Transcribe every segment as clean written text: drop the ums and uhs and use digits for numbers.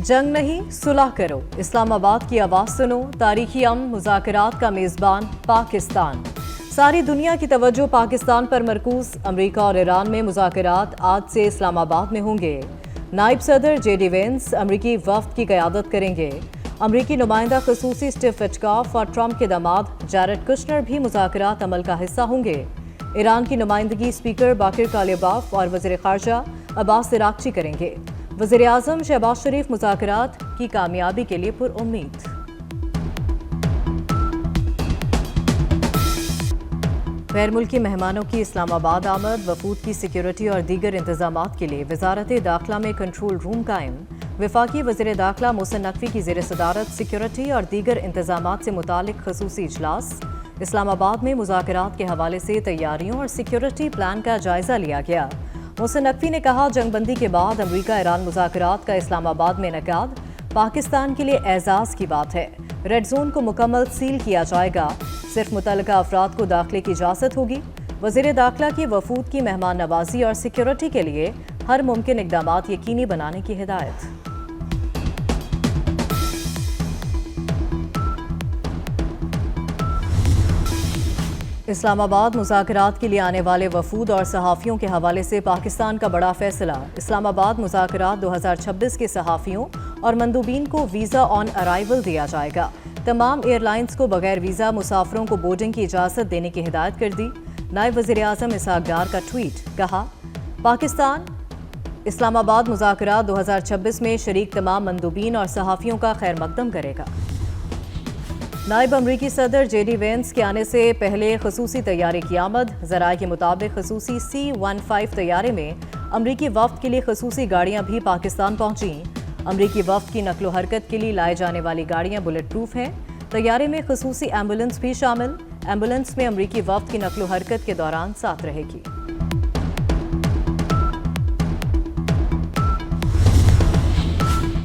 जंग नहीं सुलह करो, इस्लामाबाद की आवाज सुनो। तारीखी मुज़ाकरात का मेज़बान पाकिस्तान। सारी दुनिया की तवज्जो पाकिस्तान पर मरकूज। अमेरिका और ईरान में मुज़ाकरात आज से इस्लामाबाद में होंगे। नायब सदर जेडी वेंस अमरीकी वफ्द की क़यादत करेंगे। अमरीकी नुमाइंदा खसूसी स्टीव विटकॉफ और ट्रंप के दामाद जैरेड कुशनर भी मुज़ाकरात अमल का हिस्सा होंगे। ईरान की नुमाइंदगी स्पीकर बाकिर कालिबाफ और वज़ीर ख़ारजा अब्बास इराक़ची करेंगे। वज़ीर आज़म शहबाज शरीफ मुज़ाकरात की कामयाबी के लिए पुरउम्मीद। गैर मुल्की मेहमानों की इस्लामाबाद आमद, वफूद की सिक्योरिटी और दीगर इंतजामात के लिए वजारत दाखिला में कंट्रोल रूम कायम। वफाकी वज़ीर दाखिला मोहसिन नकवी की ज़ेर सदारत सिक्योरिटी और दीगर इंतजामात से मुतालिक खसूसी इजलास। इस्लामाबाद में मुज़ाकरात के हवाले से तैयारियों और सिक्योरिटी प्लान का जायजा लिया गया। मोहसिन नकवी ने कहा, जंगबंदी के बाद अमरीका ईरान मुज़ाकरात का इस्लामाबाद में इनेकाद पाकिस्तान के लिए एजाज़ की बात है। रेड जोन को मुकम्मल सील किया जाएगा, सिर्फ मुतल्लिका अफराद को दाखिले की इजाज़त होगी। वज़ीर दाखिला की वफूद की मेहमान नवाजी और सिक्योरिटी के लिए हर मुमकिन इक़दामात यकीनी बनाने की हिदायत। इस्लामाबाद मुज़ाकरात के लिए आने वाले वफूद और सहाफ़ियों के हवाले से पाकिस्तान का बड़ा फैसला। इस्लामाबाद मुज़ाकरात 2026 के सहाफ़ियों और मंदूबीन को वीज़ा ऑन अराइवल दिया जाएगा। तमाम एयरलाइंस को बगैर वीज़ा मुसाफिरों को बोर्डिंग की इजाज़त देने की हिदायत कर दी। नायब वज़ीर आज़म इसहाक़ डार का ट्वीट, कहा, पाकिस्तान इस्लामाबाद मुज़ाकरात 2026 में शरीक तमाम मंदूबीन और सहाफ़ियों का खैर मकदम करेगा। नायब अमरीकी सदर जेडी वेंस के आने से पहले खसूसी तैयारे की आमद। ज़राए के मुताबिक खसूसी C-15 तैयारे में अमरीकी वफ्द के लिए खसूसी गाड़ियां भी पाकिस्तान पहुंची। अमरीकी वफ्द की नकलो हरकत के लिए लाए जाने वाली गाड़ियां बुलेट प्रूफ हैं। तैयारे में खसूसी एम्बुलेंस भी शामिल। एम्बुलेंस में अमरीकी वफ्द की नकलो हरकत के दौरान साथ रहेगी।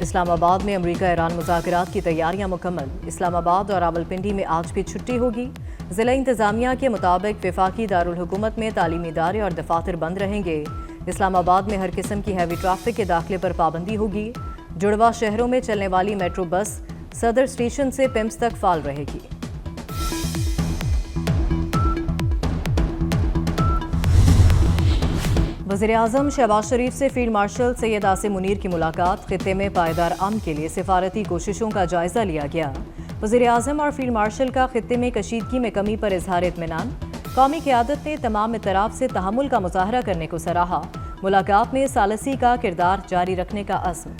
इस्लामाबाद में अमरीका ईरान मुज़ाकरात की तैयारियां मुकम्मल। इस्लामाबाद और रावलपिंडी में आज भी छुट्टी होगी। ज़िला इंतज़ामिया के मुताबिक वफाकी दारुल हुकूमत में तालीमी इदारे और दफातर बंद रहेंगे। इस्लामाबाद में हर किस्म की हैवी ट्रैफिक के दाखिले पर पाबंदी होगी। जुड़वा शहरों में चलने वाली मेट्रो बस सदर स्टेशन से पिम्स तक फाल रहेगी। वज़ीर आज़म शहबाज शरीफ से फील्ड मार्शल सैयद आसिम मुनीर की मुलाकात। खित्ते में पायदार अमन के लिए सिफारती कोशिशों का जायजा लिया गया। वज़ीर आज़म और फील्ड मार्शल का खित्ते में कशीदगी में कमी पर इजहार इत्मीनान। कौमी क़यादत ने तमाम इतराफ़ से तहम्मुल का मुज़ाहरा करने को सराहा। मुलाकात में सालसी का किरदार जारी रखने का अज़्म।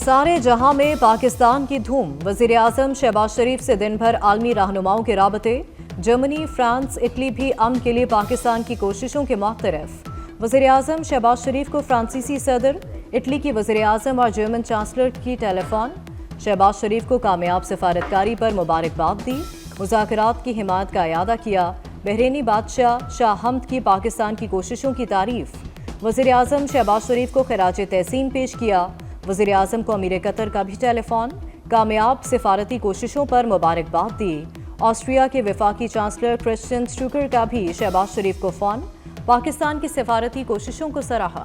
सारे जहां में पाकिस्तान की धूम। वज़ीर आज़म शहबाज शरीफ से दिन भर आलमी रहनुमाओं के राबते। जर्मनी, फ्रांस, इटली भी अमन के लिए पाकिस्तान की कोशिशों के मुख़्तलिफ़। वज़ीर आज़म शहबाज शरीफ को फ्रांसीसी सदर, इटली की वज़ीर आज़म और जर्मन चांसलर की टेलीफोन। शहबाज शरीफ को कामयाब सफारतकारी पर मुबारकबाद दी। मुज़ाकरात की हिमायत का इयादा किया। बहरीनी बादशाह शाह हमद की पाकिस्तान की कोशिशों की तारीफ। वज़ीर आज़म शहबाज शरीफ को खिराज तहसीन पेश किया। वज़ीर आज़म को अमीर कतर का भी टेलीफोन। कामयाब सिफारती कोशिशों पर मुबारकबाद दी। ऑस्ट्रिया के वफाकी चांसलर क्रिश्चियन स्टूकर का भी शहबाज शरीफ को फ़ोन। पाकिस्तान की सिफारती कोशिशों को सराहा।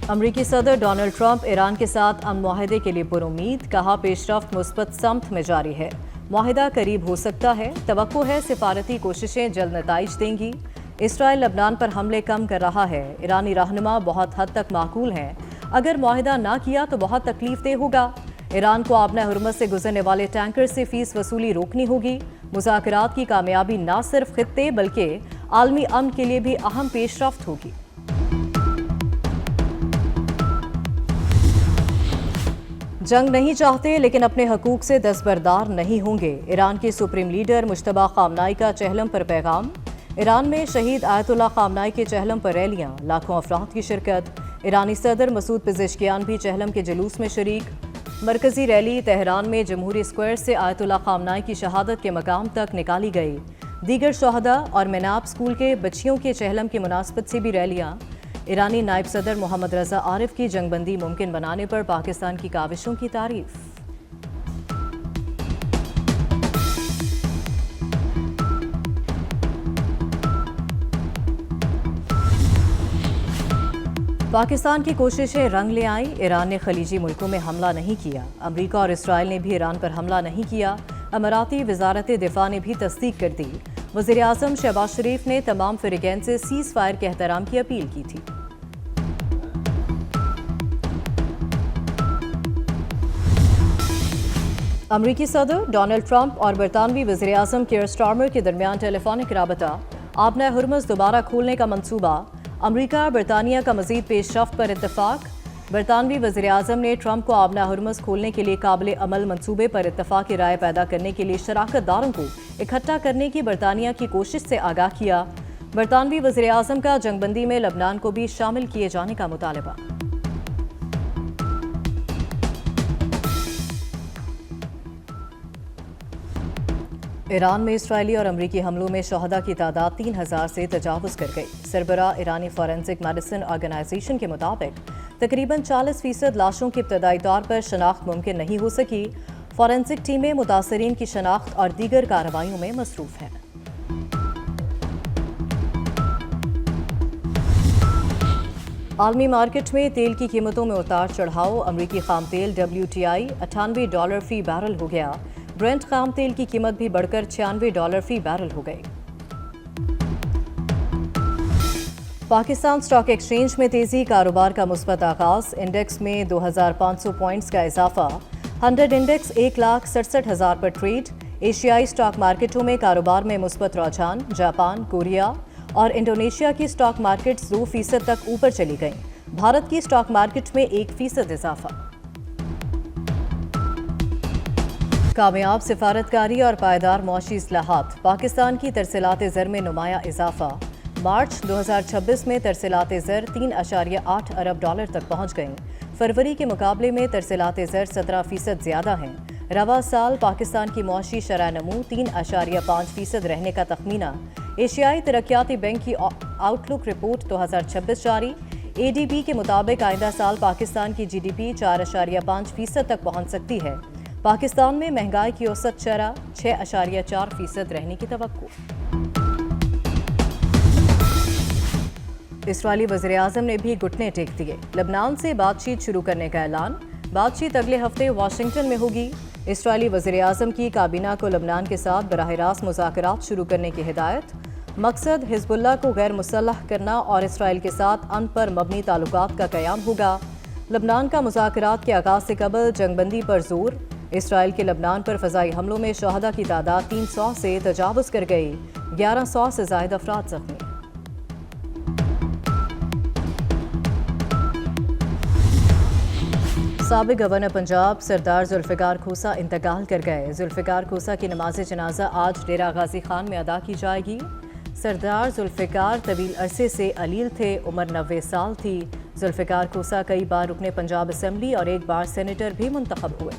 अमरीकी सदर डोनाल्ड ट्रंप ईरान के साथ अमन मुआहदे के लिए पुरुम्मीद। कहा, पेशरफ्त मुस्बत समत में जारी है, मुआहदा करीब हो सकता है। तवक्को है सिफारती कोशिशें जल्द नताइज देंगी। इसराइल लबनान पर हमले कम कर रहा है। ईरानी रहनुमा बहुत हद तक माकूल हैं। अगर मुआहदा ना किया तो बहुत तकलीफ दे होगा। ईरान को आबना हुर्मत से गुजरने वाले टैंकर से फीस वसूली रोकनी होगी। मुज़ाकरात की कामयाबी न सिर्फ खित्ते बल्कि आलमी अमन के लिए भी अहम पेशरफ्त होगी। जंग नहीं चाहते लेकिन अपने हकूक से दस्तबरदार नहीं होंगे। ईरान के सुप्रीम लीडर मुश्तबा खामनाई का चहलम पर पैगाम। ईरान में शहीद आयतुल्लाह खामनाई के चहलम पर रैलियां, लाखों अफराद की शिरकत। ईरानी सदर मसूद पेज़ेश्कियान भी चहलम के जुलूस में शरीक। मरकजी रैली तेहरान में जमहूरी स्क्वायर से आयतुल्लाह खामनाई की शहादत के मकाम तक निकाली गई। दीगर शहदा और मेनाब स्कूल के बच्चियों के चहलम की मुनासबत से भी रैलियां। ईरानी नायब सदर मोहम्मद रज़ा आरिफ की जंगबंदी मुमकिन बनाने पर पाकिस्तान की काविशों की तारीफ। पाकिस्तान की कोशिशें रंग ले आईं, ईरान ने खलीजी मुल्कों में हमला नहीं किया। अमरीका और इसराइल ने भी ईरान पर हमला नहीं किया। अमाराती वजारत दिफा ने भी तस्दीक कर दी। वज़ीर आज़म शहबाज शरीफ ने तमाम फ़रीक़ैन से सीज़ फायर के एहतराम की अपील की थी। अमरीकी सदर डोनाल्ड ट्रंप और बरतानवी वज़ीर आज़म कियर स्टारमर के दरमियान टेलीफोनिक राबता, आबना हुर्मुज़ दोबारा खोलने का मंसूबा, अमरीका बरतानिया का मज़ीद पेशरफ्त पर इत्तफाक। बरतानवी वज़ीर आज़म ने ट्रंप को आबना हुर्मुज़ खोलने के लिए काबिल अमल मंसूबे पर इत्तफाक़ राय पैदा करने के लिए शराकत दारों को इकट्ठा करने की बरतानिया की कोशिश से आगाह किया। बरतानवी वज़ीर आज़म का जंगबंदी में लबनान को भी शामिल किए जाने का मुतालबा। ईरान में इसराइली और अमरीकी हमलों में शहदा की तादाद 3000 से तजावुज़ कर गई। सरबराह ईरानी फॉरेंसिक मेडिसिन ऑर्गेनाइजेशन के मुताबिक तकरीबन 40% लाशों की इब्तदाई तौर पर शनाख्त मुमकिन नहीं हो सकी। फॉरेंसिक टीमें मुतासरीन की शनाख्त और दीगर कार्रवाइयों में मसरूफ़ हैं। आलमी मार्केट में तेल की कीमतों में उतार चढ़ाव। अमरीकी खाम तेल WTI $98 फी बैरल हो गया। ब्रेंट खाम तेल की कीमत भी बढ़कर $96 फी बैरल हो गई। पाकिस्तान स्टॉक एक्सचेंज में तेजी, कारोबार का मुस्बत आगाज। इंडेक्स में 2500 पॉइंट्स का इजाफा। 100 इंडेक्स 1,67,000 पर ट्रेड। एशियाई स्टॉक मार्केटों में कारोबार में मुस्बत रुझान। जापान, कोरिया और इंडोनेशिया की स्टॉक मार्केट्स 2% तक ऊपर चली गईं। भारत की स्टॉक मार्केट में 1% इजाफा। कामयाब सिफारतकारी और पायदार मौशी इस्लाहात, पाकिस्तान की तरसीलात ज़र में नुमाया इजाफा। मार्च 2026 में तरसीलात ज़र $3.8 अरब तक पहुँच गईं। फरवरी के मुकाबले में तरसीलात ज़र 17% ज़्यादा हैं। रवा साल पाकिस्तान की मौशी शरह नमू 3.5% रहने का तखमीना। एशियाई तरक्याती बैंक की आउटलुक रिपोर्ट 2026 जारी। ADB के मुताबिक आइंदा साल पाकिस्तान की GDP 4.5% तक पहुँच सकती है। पाकिस्तान में महंगाई की औसत शरह 6.4% रहने की तवक्को। इसराइली वज़ीर आज़म ने भी घुटने टेक दिए। लबनान से बातचीत शुरू करने का ऐलान। बातचीत अगले हफ्ते वाशिंगटन में होगी। इसराइली वज़ीर आज़म की काबीना को लबनान के साथ बराह रास्त मुज़ाकरात शुरू करने की हिदायत। मकसद हिज़्बुल्लाह को गैर मुसल्लह करना और इसराइल के साथ अमन पर मबनी ताल्लुकात का क़याम होगा। लबनान का मुज़ाकरात के आगाज़ से कबल जंगबंदी पर जोर। इसराइल के लबनान पर फ़ज़ाई हमलों में शहदा की तादाद 300 से तजावुज़ कर गई। 1100 से ज़ायद अफराद ज़ख्मी। साबिक़ गवर्नर पंजाब सरदार जुल्फ़िकार खोसा इंतकाल कर गए। जुल्फ़िकार खोसा की नमाज जनाजा आज डेरा गाजी खान में अदा की जाएगी। सरदार जुल्फ़िकार तवील अरसे से अलील थे। उम्र 90 साल थी। जुल्फ़िकार खोसा कई बार रुकने पंजाब असम्बली और एक बार सेनेटर भी मुंतखब हुए।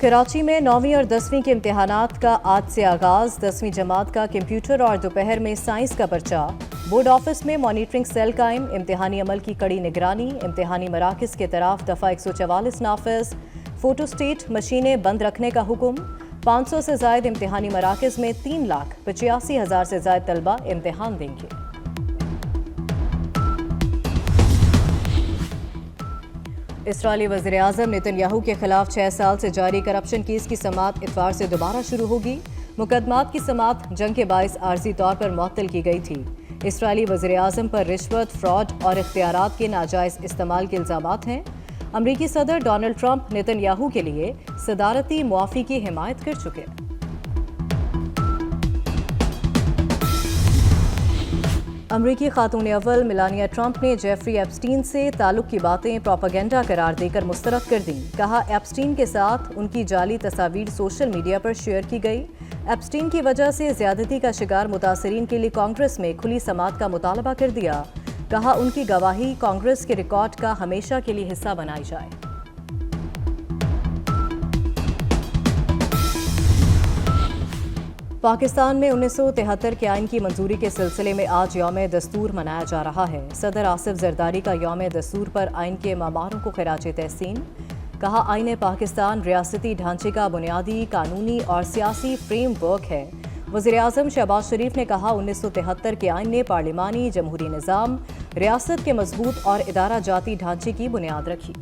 कराची में 9वीं और 10वीं के इम्तिहानात का आज से आगाज़। 10वीं जमात का कंप्यूटर और दोपहर में साइंस का पर्चा। बोर्ड ऑफिस में मॉनिटरिंग सेल कायम। इम्तिहानी अमल की कड़ी निगरानी। इम्तिहानी मराकज़ के तरफ दफ़ा 144 नाफिज। फोटोस्टेट मशीनें बंद रखने का हुक्म। 500 से ज़ायद इम्तिहानी मराकज़ में 3,85,000 से ज़ायद तलबा इम्तिहान देंगे। इसराइली वज़ीर आज़म नेतन्याहू के खिलाफ 6 साल से जारी करप्शन केस की समाअत इतवार से दोबारा शुरू होगी। मुकदमात की समाअत जंग के बाइस आर्जी तौर पर मुअत्तल की गई थी। इसराइली वज़ीर आज़म पर रिश्वत, फ्रॉड और इख्तियारात के नाजायज़ इस्तेमाल के इल्ज़ामात हैं। अमरीकी सदर डोनाल्ड ट्रंप नेतन्याहू के लिए सदारती मुआफ़ी की हिमायत कर चुके हैं। अमरीकी खातून अव्वल मेलानिया ट्रंप ने जेफरी एप्स्टीन से ताल्लुक की बातें प्रोपेगेंडा करार देकर मुस्तरद कर दी। कहा, एप्स्टीन के साथ उनकी जाली तस्वीर सोशल मीडिया पर शेयर की गई। एप्स्टीन की वजह से ज़्यादती का शिकार मुतासरीन के लिए कांग्रेस में खुली समाअत का मुतालबा कर दिया। कहा, उनकी गवाही कांग्रेस के रिकॉर्ड का हमेशा के लिए हिस्सा बनाई जाए। पाकिस्तान में 1973 के आइन की मंजूरी के सिलसिले में आज यौम दस्तूर मनाया जा रहा है। सदर आसिफ जरदारी का यौम दस्तूर पर आइन के मामारों को खिराज तहसीन। कहा, आइन पाकिस्तान रियासती ढांचे का बुनियादी कानूनी और सियासी फ्रेम वर्क है वज़ीर-ए-आज़म शहबाज शरीफ ने कहा 1973 के आइन ने पार्लिमानी जमहूरी निज़ाम, रियासत के मजबूत और इदारा जाती ढांचे की बुनियाद रखी।